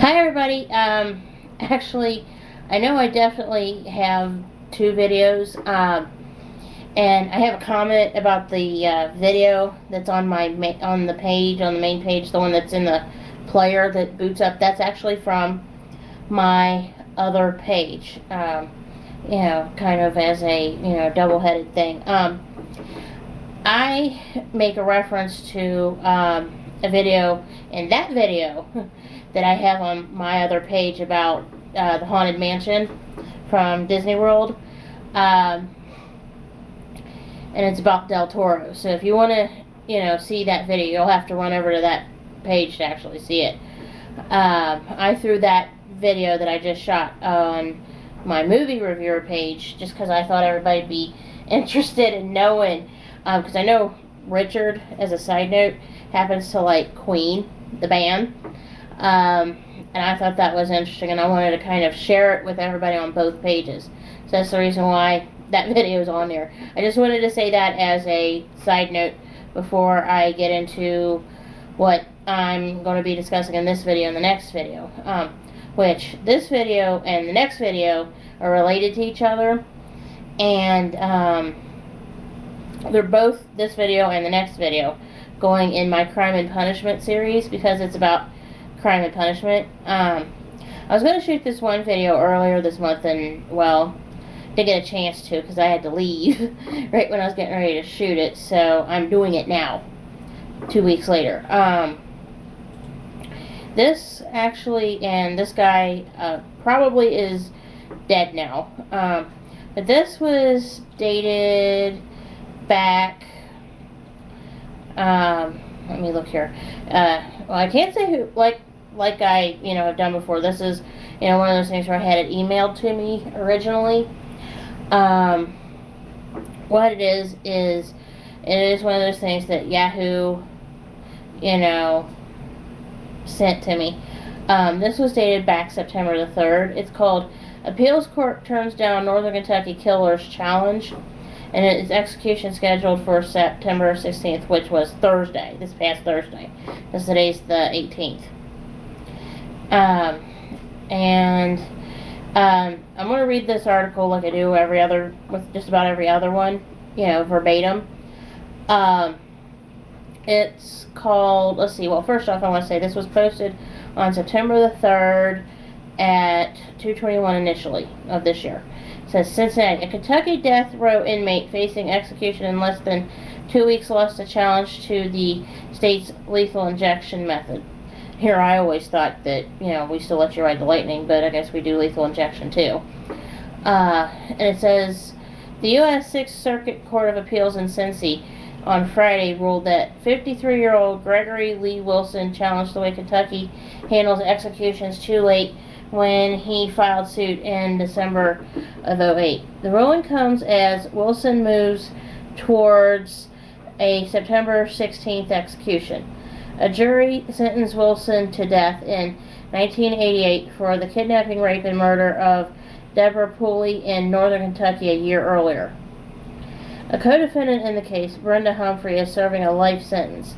Hi everybody. Actually, I know I definitely have two videos, and I have a comment about the video that's on my on the main page, the one that's in the player that boots up. That's actually from my other page. Kind of as a double-headed thing. I make a reference to a video in that video that I have on my other page about the Haunted Mansion from Disney World, and it's about Del Toro. So if you want to see that video, you'll have to run over to that page to actually see it. I threw that video that I just shot on my movie reviewer page just because I thought everybody'd be interested in knowing, because I know Richard, as a side note, happens to like Queen, the band, and I thought that was interesting, and I wanted to kind of share it with everybody on both pages. So that's the reason why that video is on there. I just wanted to say that as a side note before I get into what I'm going to be discussing in this video and the next video, which this video and the next video are related to each other, and they're both, this video and the next video, going in my Crime and Punishment series because it's about crime and punishment. I was going to shoot this one video earlier this month, and well, didn't get a chance to because I had to leave right when I was getting ready to shoot it, so I'm doing it now, 2 weeks later. This actually, and this guy probably is dead now, but this was dated back, let me look here. Well, I can't say who, like I have done before. This is one of those things where I had it emailed to me originally. What it is it is one of those things that Yahoo sent to me. This was dated back September the 3rd. It's called Appeals Court Turns Down Northern Kentucky Killer's Challenge, and its execution scheduled for September 16th, which was Thursday, this past Thursday, because today's the 18th. I'm going to read this article like I do with just about every other one, verbatim. It's called, let's see, well, first off, I want to say this was posted on September the 3rd at 2:21 initially of this year. It says, Cincinnati, a Kentucky death row inmate facing execution in less than 2 weeks lost a challenge to the state's lethal injection method. Here, I always thought that, we still let you ride the lightning, but I guess we do lethal injection too. And it says, the U.S. 6th Circuit Court of Appeals in Cincy on Friday ruled that 53-year-old Gregory Lee Wilson challenged the way Kentucky handles executions too late when he filed suit in December of 2008. The ruling comes as Wilson moves towards a September 16th execution. A jury sentenced Wilson to death in 1988 for the kidnapping, rape, and murder of Deborah Pooley in northern Kentucky a year earlier. A co-defendant in the case, Brenda Humphrey, is serving a life sentence.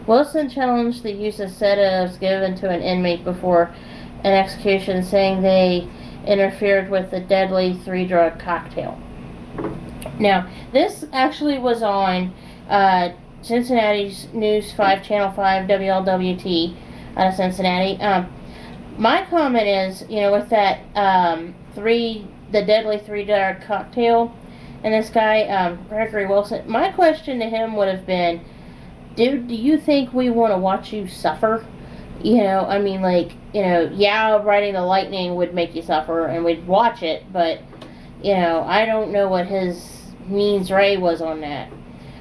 Wilson challenged the use of sedatives given to an inmate before an execution, saying they interfered with the deadly 3-drug cocktail. Now, this actually was on Cincinnati's News 5, Channel 5, WLWT out of Cincinnati. My comment is, with that the deadly 3-drug cocktail, and this guy, Gregory Wilson, my question to him would have been, dude, do you think we want to watch you suffer? Yeah, riding the lightning would make you suffer, and we'd watch it, but, I don't know what his means res was on that.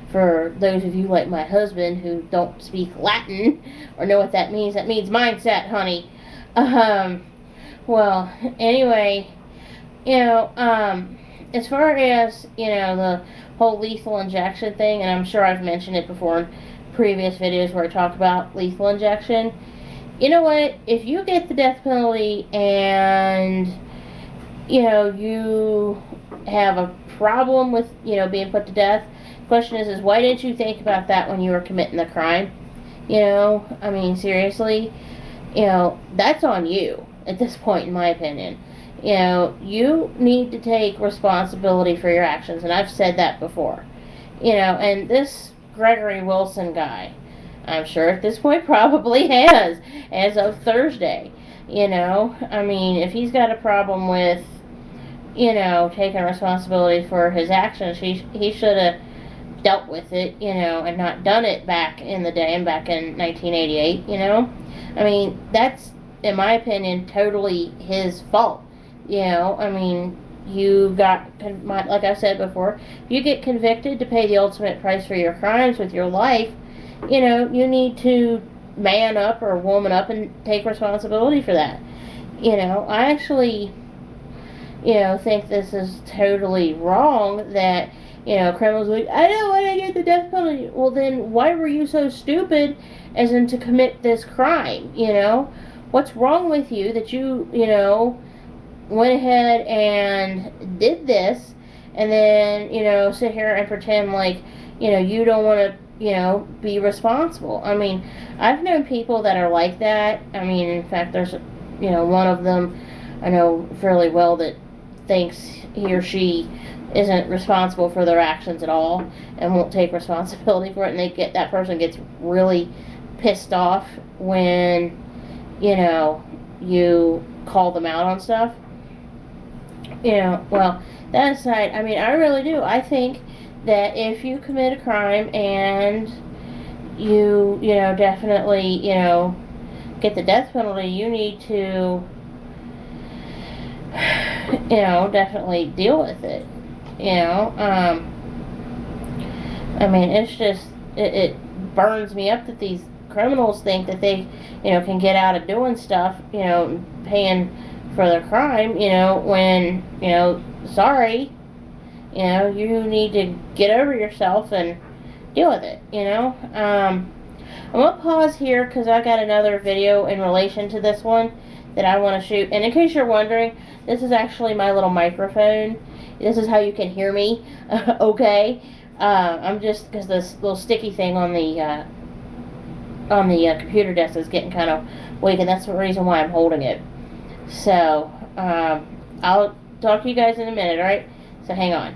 For those of you like my husband who don't speak Latin or know what that means mindset, honey. Well, anyway, as far as, the whole lethal injection thing, and I'm sure I've mentioned it before in previous videos where I talk about lethal injection, you know what, if you get the death penalty and, you have a problem with, being put to death, the question is why didn't you think about that when you were committing the crime? Seriously, you know, that's on you at this point, in my opinion. You know, you need to take responsibility for your actions, and I've said that before. You know, and this Gregory Wilson guy, I'm sure at this point probably has, as of Thursday. You know, I mean, if he's got a problem with, you know, taking responsibility for his actions, he should have dealt with it, you know, and not done it back in the day and back in 1988, you know. I mean, that's, in my opinion, totally his fault. You know, I mean, you got, like I said before, if you get convicted to pay the ultimate price for your crimes with your life, you know, you need to man up or woman up and take responsibility for that. You know, I actually, you know, think this is totally wrong that, you know, criminals are like, I don't want to get the death penalty. Well, then why were you so stupid as in to commit this crime, you know? What's wrong with you that you know, went ahead and did this and then, you know, sit here and pretend like, you know, you don't want to, you know, be responsible. I mean, I've known people that are like that. I mean, in fact, there's, you know, one of them I know fairly well that thinks he or she isn't responsible for their actions at all and won't take responsibility for it, and that person gets really pissed off when, you know, you call them out on stuff. You know, well, that aside, I mean, I really do. I think that if you commit a crime and you know, definitely, you know, get the death penalty, you need to, you know, definitely deal with it. You know, I mean, it's just, it burns me up that these criminals think that they, you know, can get out of doing stuff, you know, paying for their crime, you know, when, you know, sorry, you know, you need to get over yourself and deal with it, you know. I'm going to pause here because I got another video in relation to this one that I want to shoot. And in case you're wondering, this is actually my little microphone. This is how you can hear me, okay? I'm just, because this little sticky thing on the computer desk is getting kind of weak, and that's the reason why I'm holding it. So, I'll talk to you guys in a minute, alright? So hang on.